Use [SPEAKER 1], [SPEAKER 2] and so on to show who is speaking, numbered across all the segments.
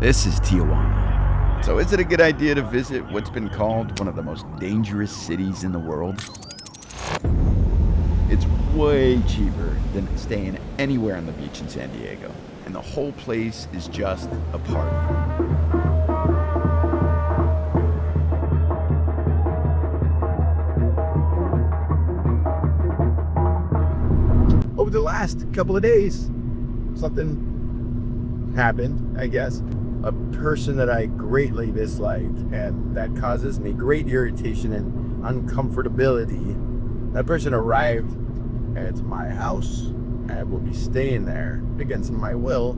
[SPEAKER 1] This is Tijuana. So is it a good idea to visit what's been called one of the most dangerous cities in the world? It's way cheaper than staying anywhere on the beach in San Diego. And the whole place is just a party. Over the last couple of days, something happened, I guess. A person that I greatly disliked and that causes me great irritation and uncomfortability. That person arrived at my house and will be staying there against my will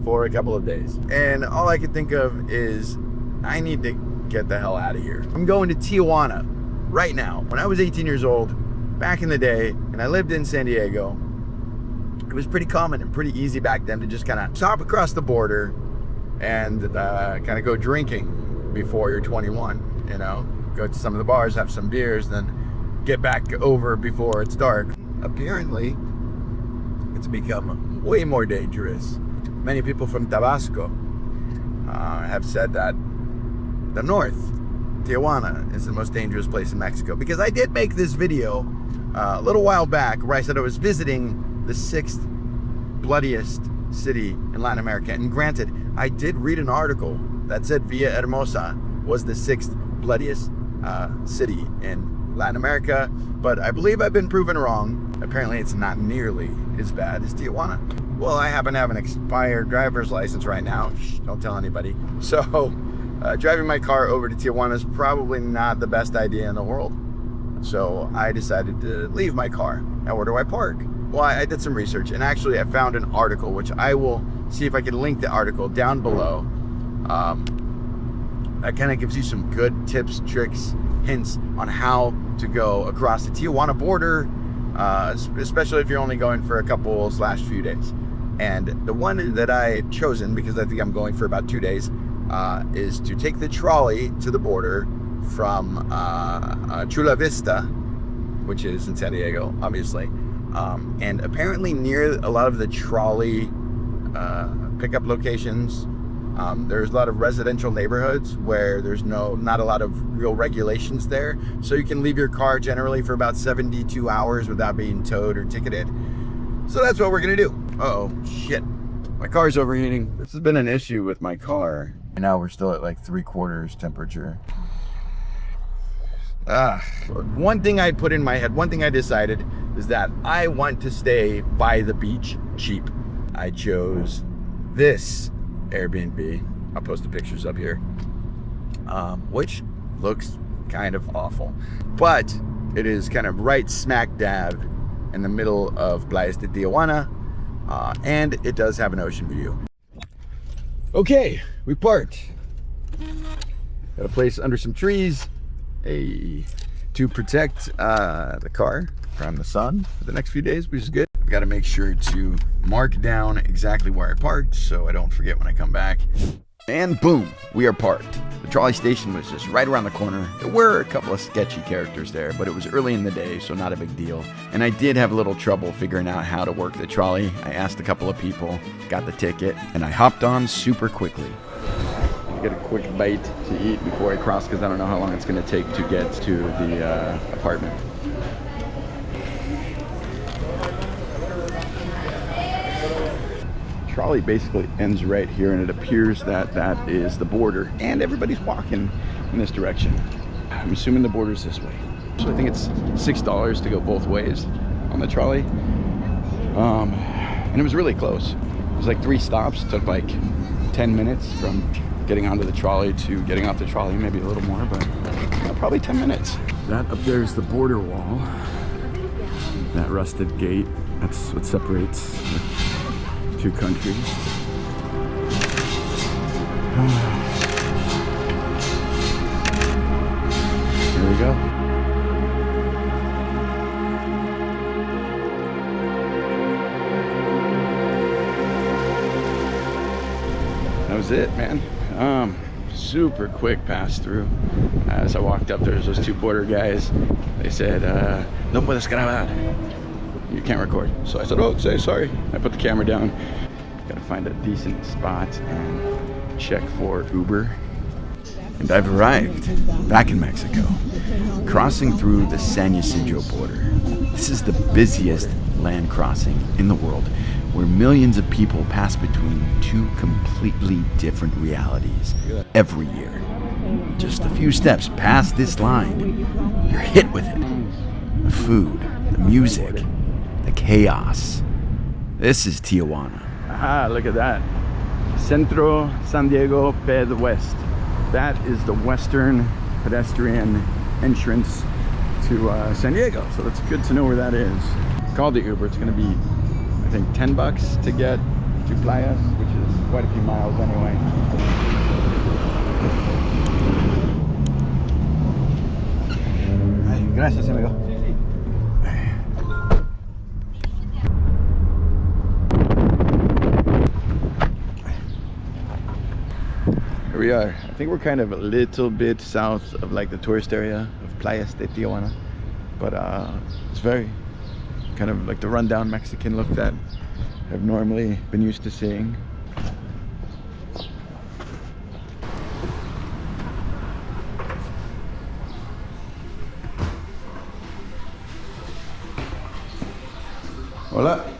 [SPEAKER 1] for a couple of days. And all I can think of is I need to get the hell out of here. I'm going to Tijuana right now. When I was 18 years old, back in the day, and I lived in San Diego, it was pretty common and pretty easy back then to just kind of stop across the border and kind of go drinking before you're 21, you know, go to some of the bars, have some beers, then get back over before it's dark. Apparently, it's become way more dangerous. Many people from Tabasco have said that the north, Tijuana, is the most dangerous place in Mexico. Because I did make this video a little while back where I said I was visiting the 6th bloodiest city in Latin America. And granted, I did read an article that said Villahermosa was the 6th bloodiest city in Latin America, but I believe I've been proven wrong. Apparently it's not nearly as bad as Tijuana. Well, I happen to have an expired driver's license right now. Shh, don't tell anybody. So driving my car over to Tijuana is probably not the best idea in the world. So I decided to leave my car. Now, where do I park? Well, I did some research, and actually I found an article, which I will see if I can link the article down below. That kind of gives you some good tips, tricks, hints on how to go across the Tijuana border, especially if you're only going for a couple/few days. And the one that I've chosen, because I think I'm going for about 2 days, is to take the trolley to the border from Chula Vista, which is in San Diego, obviously. And apparently near a lot of the trolley pickup locations, there's a lot of residential neighborhoods where there's not a lot of real regulations there. So you can leave your car generally for about 72 hours without being towed or ticketed. So that's what we're gonna do. Uh-oh, shit. My car's overheating. This has been an issue with my car. And now we're still at like 3/4 temperature. One thing I put in my head, one thing I decided is that I want to stay by the beach cheap. I chose this Airbnb. I'll post the pictures up here, which looks kind of awful, but it is kind of right smack dab in the middle of Playas de Tijuana, and it does have an ocean view. Okay, we parked. Got a place under some trees to protect the car from the sun for the next few days, which is good. I've got to make sure to mark down exactly where I parked so I don't forget when I come back. And boom, we are parked. The trolley station was just right around the corner. There were a couple of sketchy characters there, but it was early in the day, so not a big deal. And I did have a little trouble figuring out how to work the trolley. I asked a couple of people, got the ticket, and I hopped on super quickly. Get a quick bite to eat before I cross, because I don't know how long it's going to take to get to the apartment. Trolley basically ends right here, and it appears that that is the border, and everybody's walking in this direction. I'm assuming the border is this way. So I think it's $6 to go both ways on the trolley. And it was really close. It was like 3 stops. It took like 10 minutes from getting onto the trolley to getting off the trolley, maybe a little more, but probably 10 minutes. That up there is the border wall. That rusted gate, that's what separates the 2 countries. There we go. That was it, man. Super quick pass through. As I walked up, there's those 2 border guys. They said, no puedes grabar. You can't record. So I said, oh, sorry. I put the camera down. Gotta find a decent spot and
[SPEAKER 2] check for Uber. And I've arrived back in Mexico, crossing through the San Ysidro border. This is the busiest land crossing in the world, where millions of people pass between two completely different realities every year. Just a few steps past this line, you're hit with it. The food, the music, the chaos. This is Tijuana. Aha, look at that. Centro San Diego Ped West. That is the western pedestrian entrance to San Diego. So that's good to know where that is. Call the Uber. It's going to be, I think, $10 to get to Playas, which is quite a few miles anyway. Ay, gracias, amigo. Here we are. I think we're kind of a little bit south of like the tourist area of Playas de Tijuana, but it's very kind of like the rundown Mexican look that I've normally been used to seeing. Hola.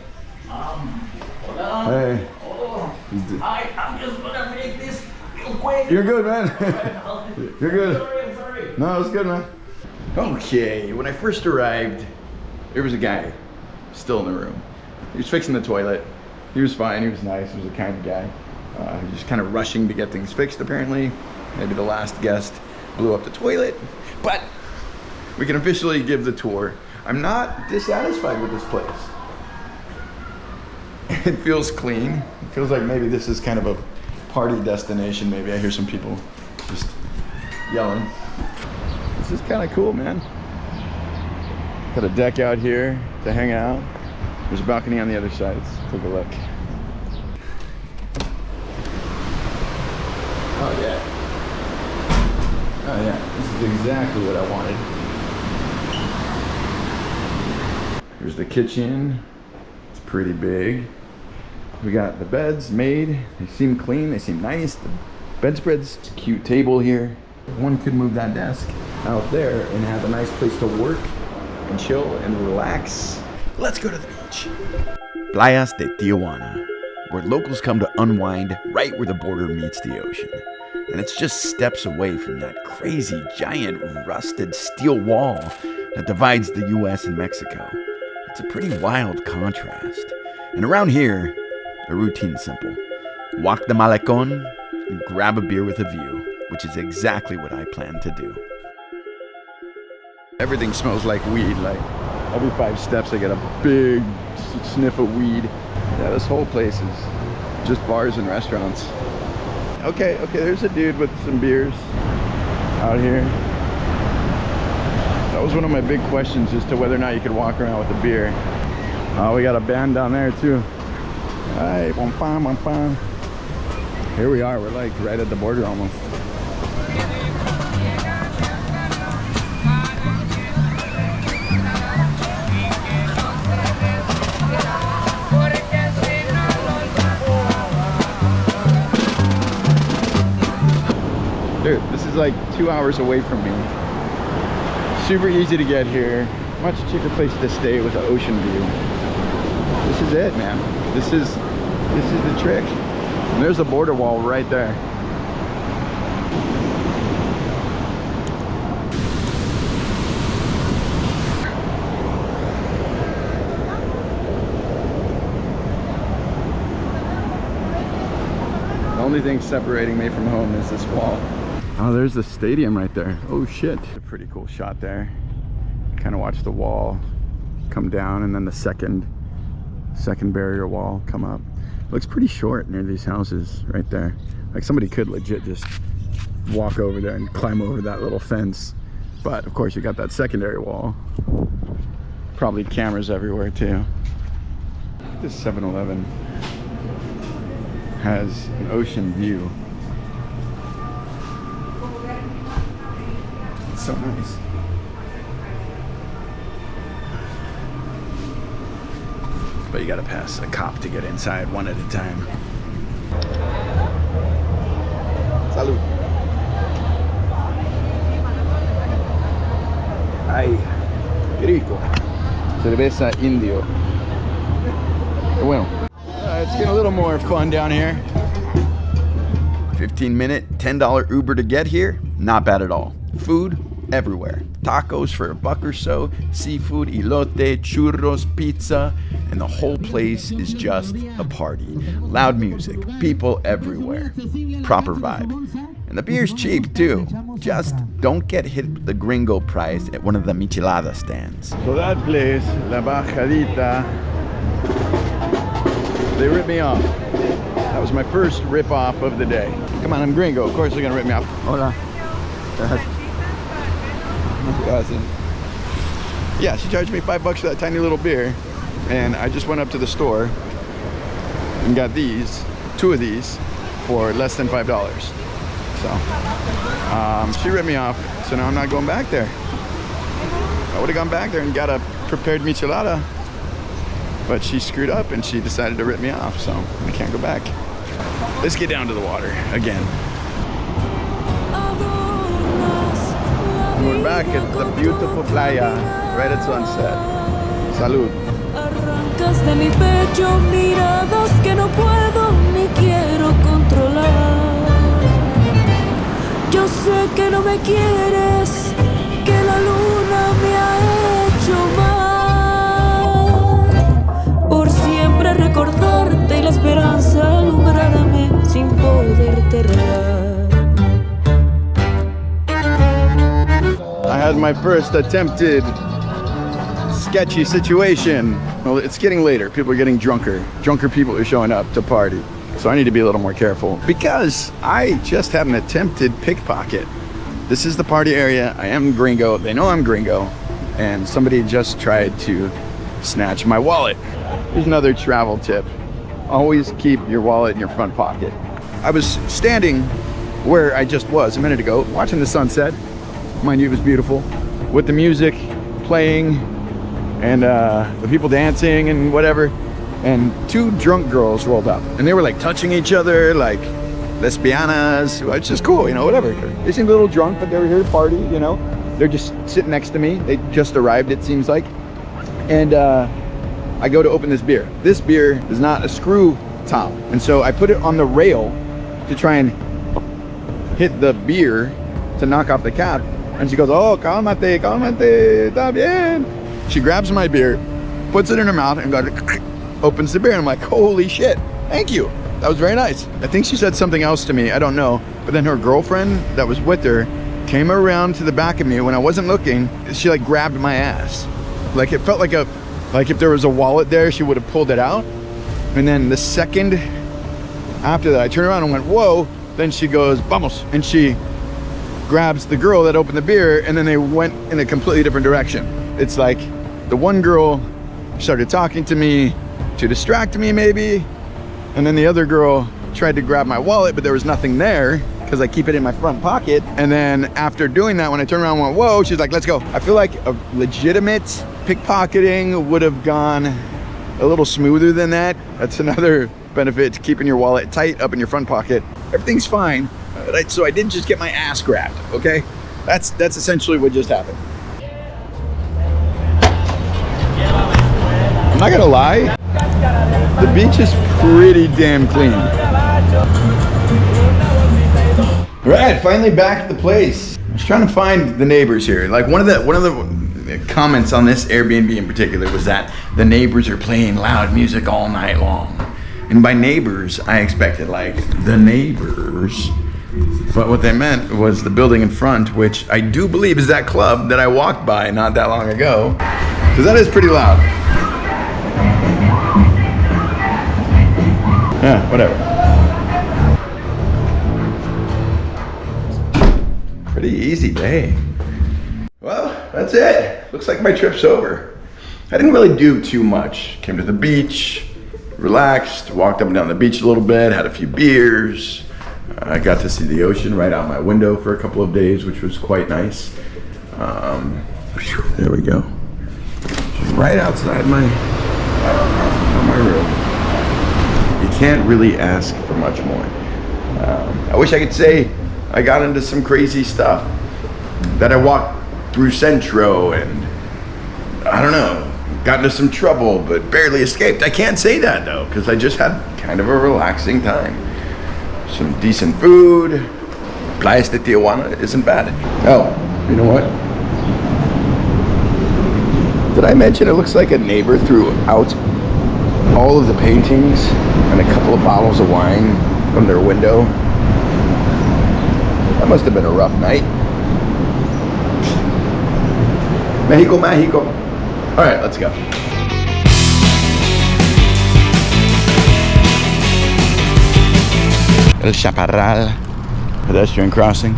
[SPEAKER 3] Hola.
[SPEAKER 2] Hey.
[SPEAKER 3] Oh. Hi, I'm just gonna make this real quick.
[SPEAKER 2] You're good, man. You're good.
[SPEAKER 3] I'm sorry.
[SPEAKER 2] No, it's good, man. Okay, when I first arrived, there was a guy still in the room. He was fixing the toilet. He was fine, he was nice, he was a kind guy. He was just kind of rushing to get things fixed, apparently. Maybe the last guest blew up the toilet. But we can officially give the tour. I'm not dissatisfied with this place. It feels clean. It feels like maybe this is kind of a party destination. Maybe I hear some people just yelling. This is kind of cool, man. Got a deck out here to hang out. There's a balcony on the other side. Let's take a look. Oh yeah. Oh yeah, this is exactly what I wanted. Here's the kitchen. It's pretty big. We got the beds made. They seem clean, they seem nice. The bedspread's a cute table here. One could move that desk out there and have a nice place to work and chill and relax. Let's go to the beach. Playas de Tijuana, where locals come to unwind right where the border meets the ocean. And it's just steps away from that crazy giant rusted steel wall that divides the US and Mexico. It's a pretty wild contrast. And around here, the routine's simple. Walk the malecón and grab a beer with a view, which is exactly what I plan to do. Everything smells like weed. Like every 5 steps I get a big sniff of weed. Yeah, this whole place is just bars and restaurants. Okay, there's a dude with some beers out here. That was one of my big questions as to whether or not you could walk around with a beer. Oh, we got a band down there too. Hey, bum, bum, bum, bum. Here we are, we're like right at the border almost. Dude, this is like 2 hours away from me. Super easy to get here. Much cheaper place to stay with an ocean view. This is it, man. This is the trick. And there's the border wall right there. The only thing separating me from home is this wall. Oh, there's the stadium right there. Oh shit. A pretty cool shot there. Kind of watch the wall come down and then the second barrier wall come up. Looks pretty short near these houses right there. Like somebody could legit just walk over there and climb over that little fence. But of course you got that secondary wall. Probably cameras everywhere too. This 7-Eleven has an ocean view. It's so nice. But you gotta pass a cop to get inside one at a time. cerveza indio. Qué bueno. It's getting a little more fun down here. 15-minute, $10 Uber to get here. Not bad at all. Food everywhere. Tacos for $1 or so, seafood, elote, churros, pizza, and the whole place is just a party. Loud music, people everywhere. Proper vibe. And the beer's cheap too. Just don't get hit with the gringo price at one of the michelada stands. So that place, La Bajadita, they ripped me off. That was my first rip off of the day. Come on, I'm gringo. Of course they're gonna rip me off. Hola. Yeah, she charged me $5 for that tiny little beer, and I just went up to the store and got these, 2 of these, for less than $5. So she ripped me off, so now I'm not going back there. I would have gone back there and got a prepared michelada, but she screwed up and she decided to rip me off, so I can't go back. Let's get down to the water again. We're back at the beautiful playa, right at sunset. Salud.
[SPEAKER 4] Arrancas de mi pecho miradas que no puedo ni quiero controlar. Yo sé que no me quieres, que la luna me ha hecho mal. Por siempre recordarte y la esperanza alumbrarme sin poderte errar.
[SPEAKER 2] I had my first attempted sketchy situation. Well, it's getting later. People are getting drunker. Drunker people are showing up to party. So I need to be a little more careful because I just had an attempted pickpocket. This is the party area. I am gringo. They know I'm gringo. And somebody just tried to snatch my wallet. Here's another travel tip. Always keep your wallet in your front pocket. I was standing where I just was a minute ago, watching the sunset. Mind you, it was beautiful, with the music playing and the people dancing and whatever. And 2 drunk girls rolled up and they were like touching each other like lesbianas, which is cool, you know, whatever. They seemed a little drunk, but they were here to party, you know. They're just sitting next to me. They just arrived, it seems like. And I go to open this beer. This beer is not a screw top. And so I put it on the rail to try and hit the beer to knock off the cap. And she goes, oh, cálmate, cálmate, está bien. She grabs my beer, puts it in her mouth, and opens the beer. And I'm like, holy shit, thank you. That was very nice. I think she said something else to me, I don't know. But then her girlfriend that was with her came around to the back of me when I wasn't looking. She like grabbed my ass. Like it felt like if there was a wallet there, she would have pulled it out. And then the second after that, I turned around and went, whoa. Then she goes, vamos. And she grabs the girl that opened the beer, and then they went in a completely different direction. It's like the one girl started talking to me to distract me maybe, and then the other girl tried to grab my wallet, but there was nothing there because I keep it in my front pocket. And then after doing that, when I turned around and went, whoa, she's like, let's go. I feel like a legitimate pickpocketing would have gone a little smoother than that. That's another benefit to keeping your wallet tight up in your front pocket. Everything's fine. So I didn't just get my ass grabbed, okay? That's essentially what just happened. I'm not gonna lie, the beach is pretty damn clean. All right, finally back at the place. I was trying to find the neighbors here. Like one of the comments on this Airbnb in particular was that the neighbors are playing loud music all night long. And by neighbors, I expected like the neighbors. But what they meant was the building in front, which I do believe is that club that I walked by not that long ago. Because that is pretty loud. Yeah, whatever. Pretty easy day. Well, that's it. Looks like my trip's over. I didn't really do too much. Came to the beach, relaxed, walked up and down the beach a little bit, had a few beers. I got to see the ocean right out my window for a couple of days, which was quite nice. There we go. Right outside my room. You can't really ask for much more. I wish I could say I got into some crazy stuff, that I walked through Centro and I don't know, got into some trouble, but barely escaped. I can't say that though, because I just had kind of a relaxing time. Some decent food. Playas de Tijuana isn't bad. Oh, you know what? Did I mention it looks like a neighbor threw out all of the paintings and a couple of bottles of wine from their window? That must have been a rough night. Mexico, Mexico. All right, let's go. El Chaparral pedestrian crossing.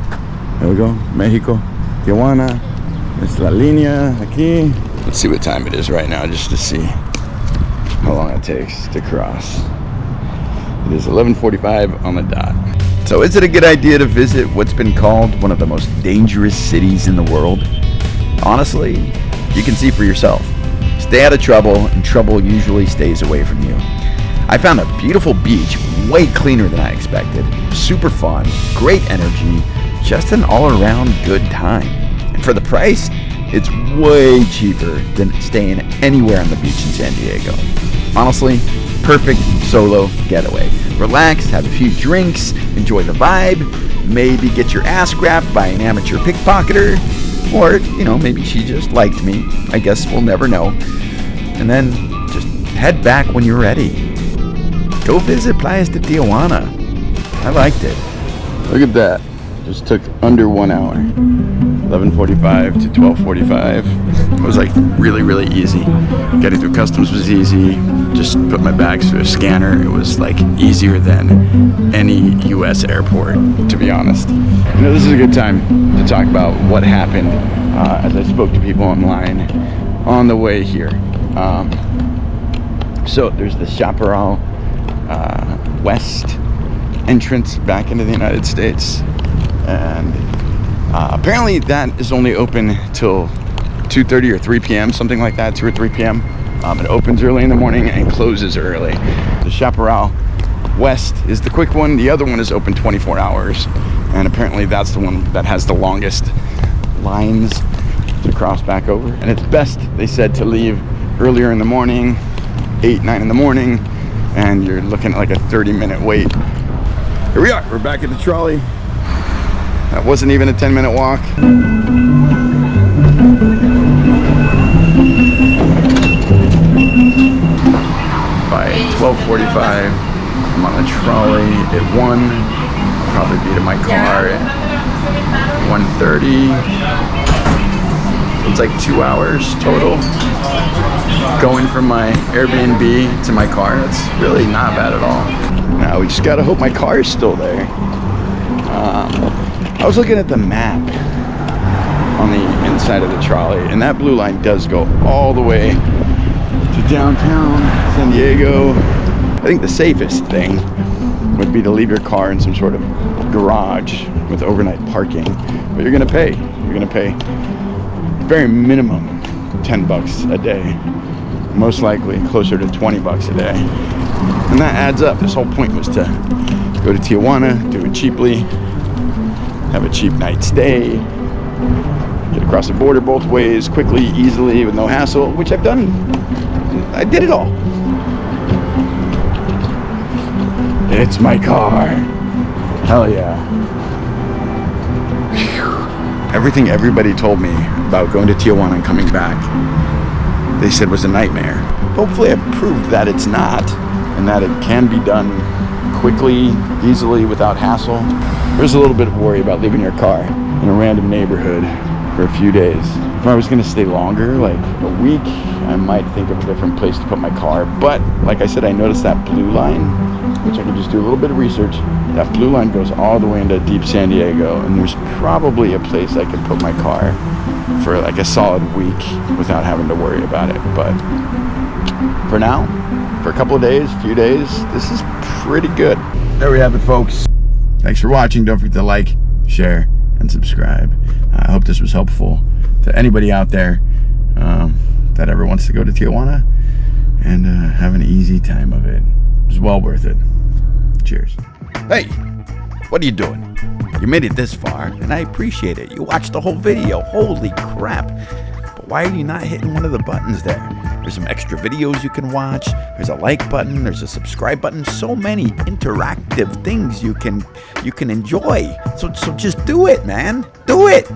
[SPEAKER 2] There we go. Mexico, Tijuana. It's La Línea aquí. Let's see what time it is right now, just to see how long it takes to cross. It is 11:45 on the dot. So is it a good idea to visit what's been called one of the most dangerous cities in the world? Honestly, you can see for yourself. Stay out of trouble, and trouble usually stays away from you. I found a beautiful beach, way cleaner than I expected, super fun, great energy, just an all-around good time. And for the price, it's way cheaper than staying anywhere on the beach in San Diego. Honestly, perfect solo getaway. Relax, have a few drinks, enjoy the vibe, maybe get your ass grabbed by an amateur pickpocketer, or, you know, maybe she just liked me. I guess we'll never know. And then just head back when you're ready. Go visit Playas de Tijuana. I liked it. Look at that. Just took under 1 hour. 11:45 to 12:45. It was like really easy. Getting through customs was easy. Just put my bags through a scanner. It was like easier than any US airport, to be honest. You know, this is a good time to talk about what happened as I spoke to people online on the way here. So there's the Chaparral West entrance back into the United States, and apparently that is only open till 2:30 or 3 p.m., something like that, 2 or 3 p.m. It opens early in the morning and closes early. The Chaparral West is the quick one. The other one is open 24 hours, and apparently that's the one that has the longest lines to cross back over. And it's best, they said, to leave earlier in the morning, 8, 9 in the morning, and you're looking at like a 30-minute wait. Here we are, we're back at the trolley. That wasn't even a 10-minute walk. By 12:45, I'm on the trolley at 1. I'll probably be to my car at 1:30. It's like 2 hours total. Going from my Airbnb to my car, that's really not bad at all. Now we just gotta hope my car is still there. I was looking at the map on the inside of the trolley, and that blue line does go all the way to downtown San Diego. I think the safest thing would be to leave your car in some sort of garage with overnight parking, but you're gonna pay. You're gonna pay very minimum $10 a day, most likely closer to $20 a day, and that adds up. This whole point was to go to Tijuana, do it cheaply, have a cheap night stay, get across the border both ways, quickly, easily, with no hassle, which I've done. I did it all. It's my car. Hell yeah. Whew. Everything everybody told me about going to Tijuana and coming back, they said was a nightmare. Hopefully I've proved that it's not, and that it can be done quickly, easily, without hassle. There's a little bit of worry about leaving your car in a random neighborhood for a few days. If I was gonna stay longer, like a week, I might think of a different place to put my car. But like I said, I noticed that blue line, which I can just do a little bit of research. That blue line goes all the way into deep San Diego, and there's probably a place I could put my car for like a solid week without having to worry about it. But for now, for a couple of days, few days, this is pretty good. There we have it, folks. Thanks for watching. Don't forget to like, share, and subscribe. I hope this was helpful to anybody out there that ever wants to go to Tijuana and have an easy time of it. It was well worth it. Cheers. Hey, what are you doing? You made it this far, and I appreciate it. You watched the whole video. Holy crap. But why are you not hitting one of the buttons there? There's some extra videos you can watch. There's a like button. There's a subscribe button. So many interactive things you can enjoy. So just do it, man. Do it.